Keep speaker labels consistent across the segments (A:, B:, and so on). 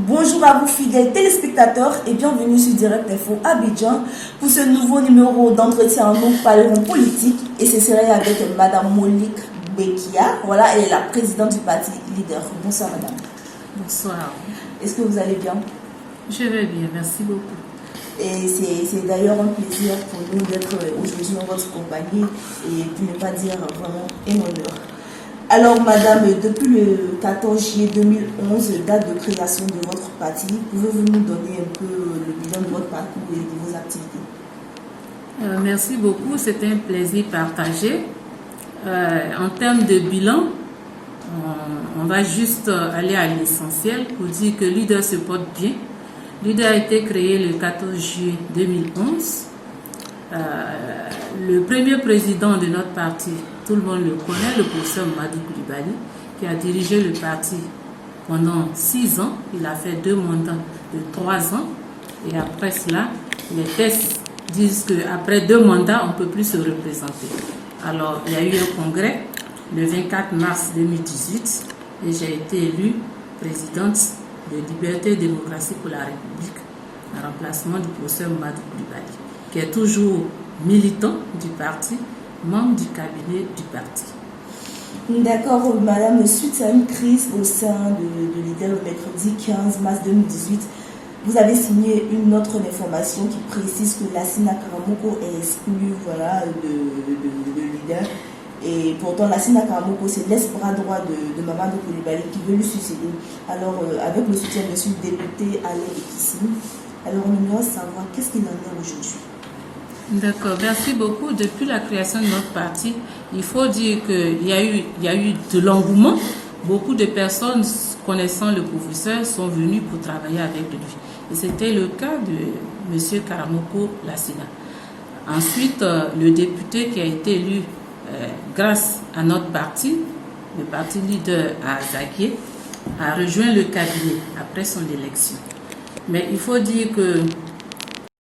A: Bonjour à vous fidèles téléspectateurs et bienvenue sur Direct Info Abidjan pour ce nouveau numéro d'entretien. Nous parlerons politique et ce serait avec Madame Monique Bekia. Voilà, elle est la présidente du parti Leader. Bonsoir Madame.
B: Bonsoir.
A: Est-ce que vous allez bien?
B: Je vais bien, merci beaucoup.
A: Et c'est d'ailleurs un plaisir pour nous d'être aujourd'hui en votre compagnie et pour ne pas dire vraiment un honneur. Alors Madame, depuis le 14 juillet 2011, date de création de votre parti, pouvez-vous nous donner un peu le bilan de votre parcours et de vos activités?
B: Merci beaucoup, c'était un plaisir partagé. En termes de bilan, on va juste aller à l'essentiel pour dire que Leader se porte bien. Leader a été créé le 14 juillet 2011. Le premier président de notre parti, tout le monde le connaît, le professeur Mamadou Koulibaly, qui a dirigé le parti pendant 6 ans. Il a fait 2 mandats de 3 ans. Et après cela, les tests disent qu'après 2 mandats, on ne peut plus se représenter. Alors, il y a eu un congrès le 24 mars 2018 et j'ai été élue présidente de Liberté et Démocratie pour la République en remplacement du professeur Mamadou Koulibaly, qui est toujours militant du parti, membre du cabinet du parti.
A: D'accord, Madame, suite à une crise au sein de Leader le mercredi 15 mars 2018, vous avez signé une autre information qui précise que Lassina Karamoko est exclue de Leader. Et pourtant, Lassina Karamoko, c'est l'ex-bras droit de Mamadou Koulibaly qui veut lui succéder. Alors, avec le soutien de le député Alain Ekissimi, alors on aimerait savoir qu'est-ce qu'il en est aujourd'hui.
B: D'accord, merci beaucoup. Depuis la création de notre parti, il faut dire qu'il y a eu de l'engouement. Beaucoup de personnes connaissant le professeur sont venues pour travailler avec lui. Et c'était le cas de M. Karamoko Lassina. Ensuite, le député qui a été élu grâce à notre parti, le parti Leader à Zaguié, a rejoint le cabinet après son élection. Mais il faut dire que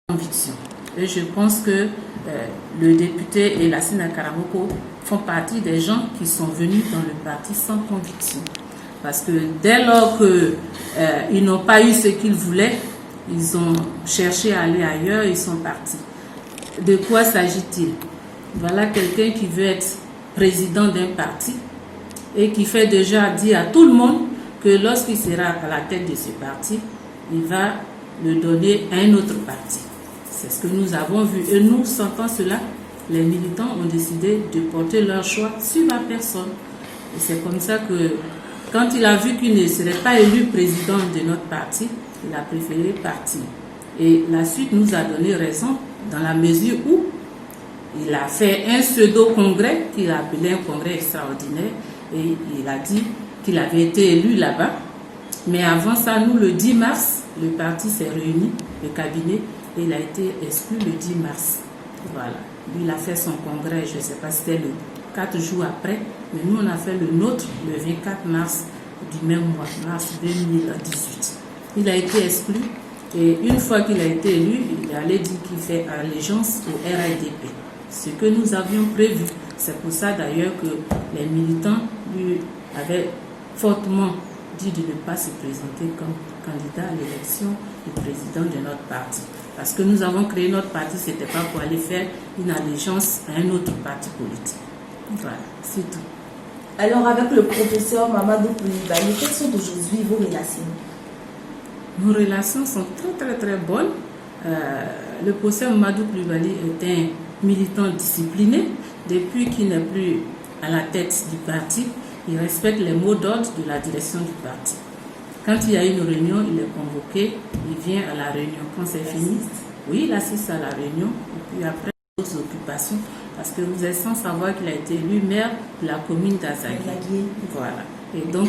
B: conviction. Et je pense que le député et Lassina Karamoko font partie des gens qui sont venus dans le parti sans conviction. Parce que dès lors qu'ils n'ont pas eu ce qu'ils voulaient, ils ont cherché à aller ailleurs, ils sont partis. De quoi s'agit-il? Voilà quelqu'un qui veut être président d'un parti et qui fait déjà dire à tout le monde que lorsqu'il sera à la tête de ce parti, il va le donner à un autre parti. C'est ce que nous avons vu. Et nous, sentant cela, les militants ont décidé de porter leur choix sur ma personne. Et c'est comme ça que, quand il a vu qu'il ne serait pas élu président de notre parti, il a préféré partir. Et la suite nous a donné raison dans la mesure où il a fait un pseudo-congrès qu'il a appelé un congrès extraordinaire et il a dit qu'il avait été élu là-bas. Mais avant ça, nous, le 10 mars, le parti s'est réuni, le cabinet, et il a été exclu le 10 mars. Voilà. Lui, il a fait son congrès, je ne sais pas si c'était le 4 jours après, mais nous, on a fait le nôtre le 24 mars du même mois, mars 2018. Il a été exclu et une fois qu'il a été élu, il allait dire qu'il fait allégeance au RADP. Ce que nous avions prévu. C'est pour ça d'ailleurs que les militants lui avaient fortement dit de ne pas se présenter comme candidat à l'élection du président de notre parti. Parce que nous avons créé notre parti, ce n'était pas pour aller faire une allégeance à un autre parti politique. Voilà, c'est tout.
A: Alors avec le professeur Mamadou Koulibaly, quelles sont aujourd'hui vos relations?
B: Nos relations sont très très très bonnes. Le professeur Mamadou Koulibaly est un militant discipliné. Depuis qu'il n'est plus à la tête du parti, il respecte les mots d'ordre de la direction du parti. Quand il y a une réunion, il est convoqué, il vient à la réunion. Quand c'est fini, oui, il assiste à la réunion. Et puis après, d'autres occupations. Parce que vous êtes sans savoir qu'il a été élu maire de la commune d'Azaguié. Voilà. Et donc,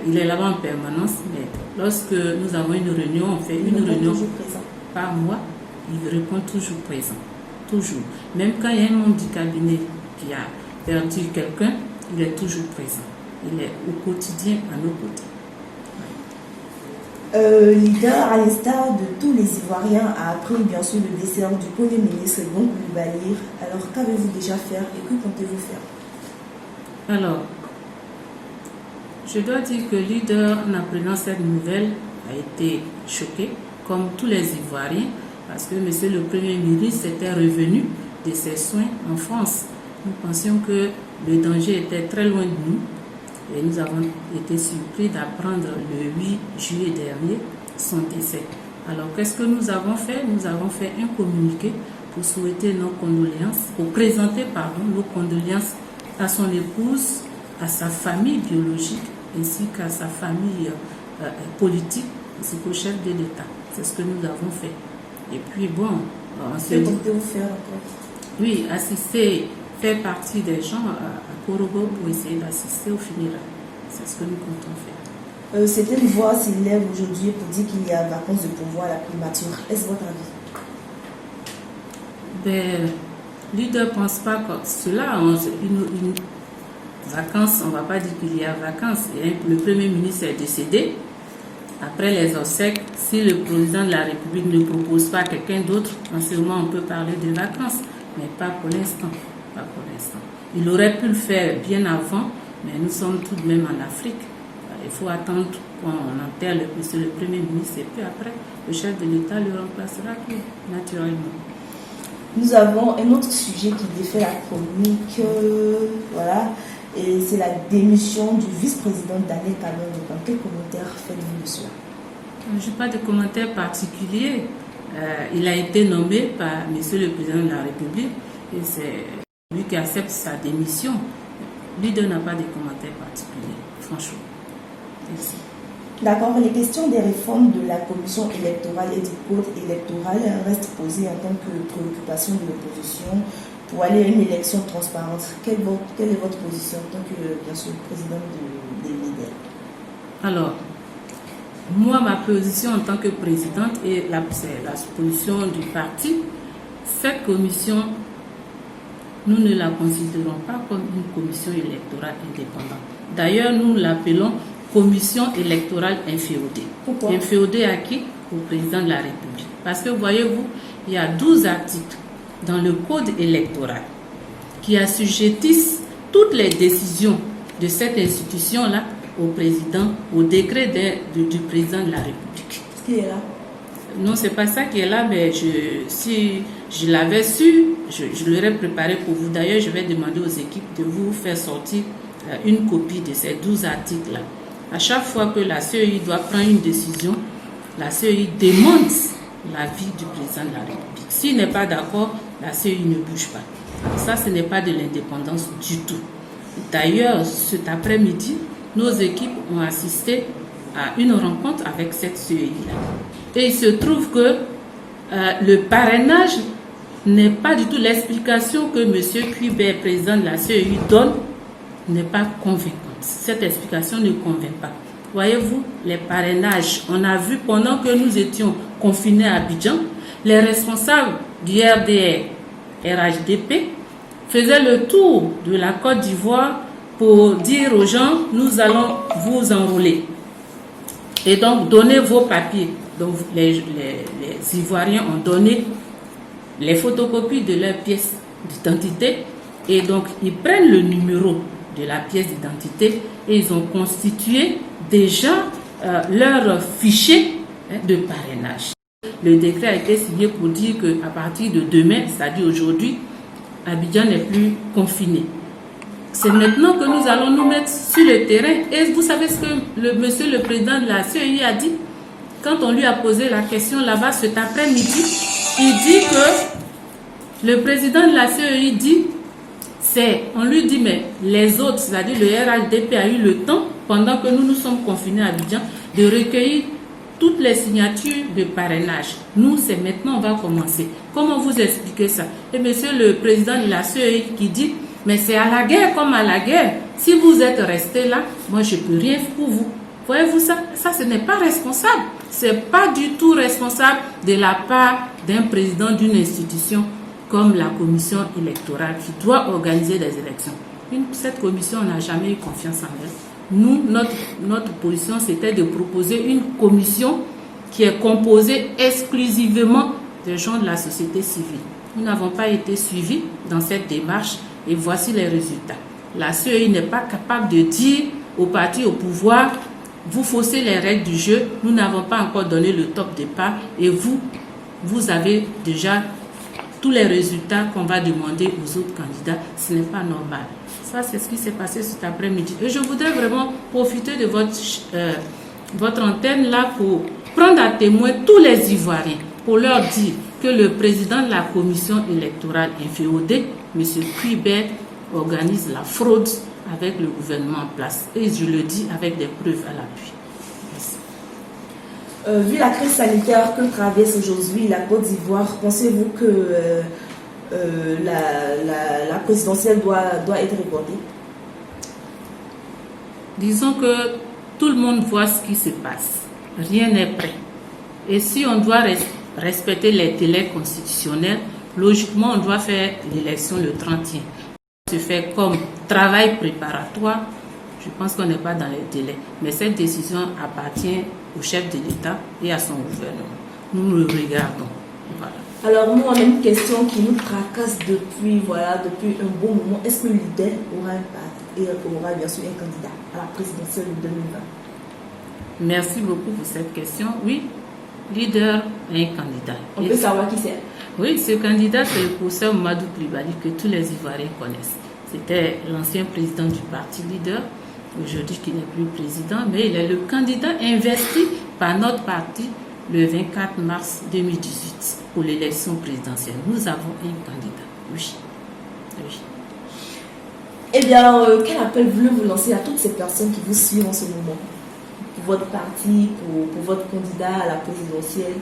B: il est là-bas en permanence. Mais lorsque nous avons une réunion, on fait une réunion par mois, il répond toujours présent. Toujours. Même quand il y a un membre du cabinet qui a perdu quelqu'un, il est toujours présent. Il est au quotidien à nos côtés.
A: Leader, à l'instar de tous les Ivoiriens, a appris bien sûr le décès du Premier ministre Bon Koulibaly. Alors, qu'avez-vous déjà fait et que comptez-vous faire?
B: Alors, je dois dire que Leader, en apprenant cette nouvelle, a été choqué, comme tous les Ivoiriens, parce que Monsieur le Premier ministre était revenu de ses soins en France. Nous pensions que le danger était très loin de nous et nous avons été surpris d'apprendre le 8 juillet dernier son décès. Alors qu'est-ce que nous avons fait? Nous avons fait un communiqué pour souhaiter nos condoléances, pour présenter nos condoléances à son épouse, à sa famille biologique, ainsi qu'à sa famille politique, ainsi qu'au chef de l'État. C'est ce que nous avons fait. Et puis bon, on se dit... Oui, assister, faire partie des gens à Korogo pour essayer d'assister au funérailles. C'est ce que nous comptons faire.
A: Certaines voix s'élèvent aujourd'hui pour dire qu'il y a vacance de pouvoir à la primature. Est-ce votre avis?
B: Leader ne pense pas comme cela. Une vacance, on ne va pas dire qu'il y a vacances. Le Premier ministre est décédé. Après les obsèques, si le président de la République ne propose pas quelqu'un d'autre, en ce moment on peut parler de vacances, mais pas pour l'instant. Pas pour l'instant. Il aurait pu le faire bien avant, mais nous sommes tout de même en Afrique. Il faut attendre qu'on enterre monsieur le Premier ministre et puis après, le chef de l'État le remplacera naturellement.
A: Nous avons un autre sujet qui défait la chronique, voilà, et c'est la démission du vice-président Daniel Kanon. Quel commentaire faites-vous de cela?
B: Je n'ai pas de commentaire particulier. Il a été nommé par monsieur le président de la République et c'est lui qui accepte sa démission. Lui n'a pas de commentaire particulier, franchement. Merci.
A: D'accord, les questions des réformes de la commission électorale et du code électoral restent posées en tant que préoccupation de l'opposition pour aller à une élection transparente. Quelle est votre position en tant que, bien sûr, président des leaders?
B: Alors, moi, ma position en tant que présidente et c'est la position du parti, cette commission, nous ne la considérons pas comme une commission électorale indépendante. D'ailleurs, nous l'appelons commission électorale inféodée.
A: Pourquoi?
B: Inféodée à qui? Au président de la République. Parce que voyez-vous, il y a 12 articles dans le code électoral qui assujettissent toutes les décisions de cette institution-là au président, au décret du président de la République.
A: Qu'est-ce qui est là?
B: Non, c'est pas ça qui est là, mais si je l'avais su, je l'aurais préparé pour vous. D'ailleurs, je vais demander aux équipes de vous faire sortir une copie de ces 12 articles-là. À chaque fois que la CEI doit prendre une décision, la CEI demande l'avis du président de la République. S'il n'est pas d'accord, la CEI ne bouge pas. Ça, ce n'est pas de l'indépendance du tout. D'ailleurs, cet après-midi, nos équipes ont assisté à une rencontre avec cette CEI-là. Et il se trouve que le parrainage n'est pas du tout l'explication que M. Cuibert, président de la CEI, donne, n'est pas convaincante. Cette explication ne convainc pas. Voyez-vous, les parrainages, on a vu pendant que nous étions confinés à Abidjan, les responsables du RDR, RHDP, faisaient le tour de la Côte d'Ivoire pour dire aux gens, nous allons vous enrôler. Et donc, donnez vos papiers. Donc, les Ivoiriens ont donné les photocopies de leurs pièces d'identité et donc, ils prennent le numéro de la pièce d'identité et ils ont constitué déjà leur fichier de parrainage. Le décret a été signé pour dire qu'à partir de demain, c'est-à-dire aujourd'hui, Abidjan n'est plus confiné. C'est maintenant que nous allons nous mettre sur le terrain. Et vous savez ce que monsieur le président de la CEI a dit? Quand on lui a posé la question là-bas cet après-midi, il dit que le président de la CEI dit, on lui dit, mais les autres, c'est-à-dire le RHDP a eu le temps, pendant que nous sommes confinés à Abidjan, de recueillir toutes les signatures de parrainage. Nous, c'est maintenant, on va commencer. Comment vous expliquez ça? Et monsieur le président de la CEI qui dit, mais c'est à la guerre comme à la guerre. Si vous êtes resté là, moi, je ne peux rien pour vous. Voyez-vous ça? Ça, ce n'est pas responsable. Ce n'est pas du tout responsable de la part d'un président d'une institution comme la commission électorale qui doit organiser des élections. Cette commission, on n'a jamais eu confiance en elle. Nous, notre position, c'était de proposer une commission qui est composée exclusivement de gens de la société civile. Nous n'avons pas été suivis dans cette démarche et voici les résultats. La CEI n'est pas capable de dire au parti au pouvoir, vous faussez les règles du jeu, nous n'avons pas encore donné le top départ et vous avez déjà tous les résultats qu'on va demander aux autres candidats. Ce n'est pas normal. Ça, c'est ce qui s'est passé cet après-midi. Et je voudrais vraiment profiter de votre antenne là pour prendre à témoin tous les Ivoiriens, pour leur dire que le président de la commission électorale inféodée, M. Cuibert, organise la fraude avec le gouvernement en place. Et je le dis avec des preuves à l'appui. Merci.
A: Vu la crise sanitaire que traverse aujourd'hui la Côte d'Ivoire, pensez-vous que la présidentielle doit être reportée?
B: Disons que tout le monde voit ce qui se passe. Rien n'est prêt. Et si on doit respecter les délais constitutionnels, logiquement, on doit faire l'élection le 31. Se fait comme travail préparatoire, je pense qu'on n'est pas dans les délais. Mais cette décision appartient au chef de l'État et à son gouvernement. Nous le regardons. Voilà.
A: Alors nous, on a une question qui nous tracasse depuis un bon moment. Est-ce que l'IDER aura un parti et aura bien sûr un candidat à la présidentielle de 2020?
B: Merci beaucoup pour cette question. Oui, l'IDER est un candidat.
A: On peut savoir qui c'est?
B: Oui, ce candidat, c'est le professeur Mamadou Coulibaly que tous les Ivoiriens connaissent. C'était l'ancien président du parti leader, aujourd'hui qui n'est plus président, mais il est le candidat investi par notre parti le 24 mars 2018 pour l'élection présidentielle. Nous avons un candidat, oui. Oui.
A: Eh bien, quel appel voulez-vous lancer à toutes ces personnes qui vous suivent en ce moment? Pour votre parti, pour votre candidat à la présidentielle,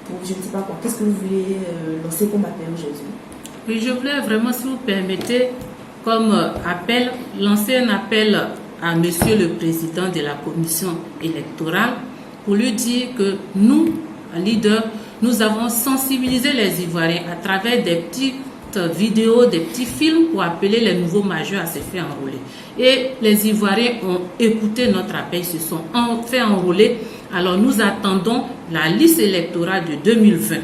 A: pour je ne sais pas quoi. Qu'est-ce que vous voulez lancer comme appel aujourd'hui?
B: Oui, je voulais vraiment, si vous permettez, comme appel, lancer un appel à Monsieur le Président de la Commission électorale pour lui dire que nous, leaders, nous avons sensibilisé les Ivoiriens à travers des petites vidéos, des petits films pour appeler les nouveaux majeurs à se faire enrôler. Et les Ivoiriens ont écouté notre appel, ils se sont fait enrôler. Alors nous attendons la liste électorale de 2020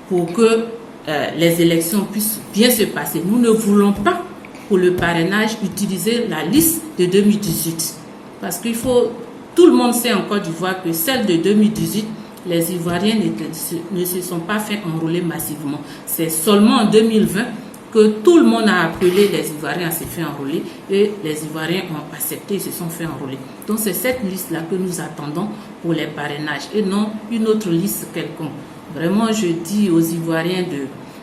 B: pour que les élections puissent bien se passer. Nous ne voulons pas pour le parrainage utiliser la liste de 2018 parce qu'il faut, tout le monde sait en Côte d'Ivoire que celle de 2018, les Ivoiriens ne se sont pas fait enrôler massivement. C'est seulement en 2020 que tout le monde a appelé les Ivoiriens à se faire enrôler et les Ivoiriens ont accepté et se sont fait enrôler. Donc c'est cette liste-là que nous attendons pour les parrainages et non une autre liste quelconque. Vraiment, je dis aux Ivoiriens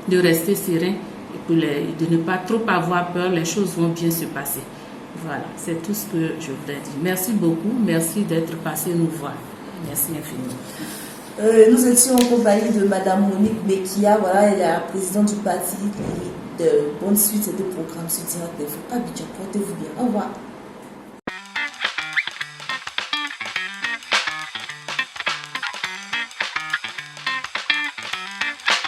B: de rester sereins et de ne pas trop avoir peur, les choses vont bien se passer. Voilà, c'est tout ce que je voudrais dire. Merci beaucoup, merci d'être passé nous voir. Merci infiniment.
A: Nous étions en compagnie de Madame Monique Bekia, voilà, elle est la présidente du parti. De bonne suite et de programme sur Direct Info. Abidjan, portez-vous bien. Au revoir.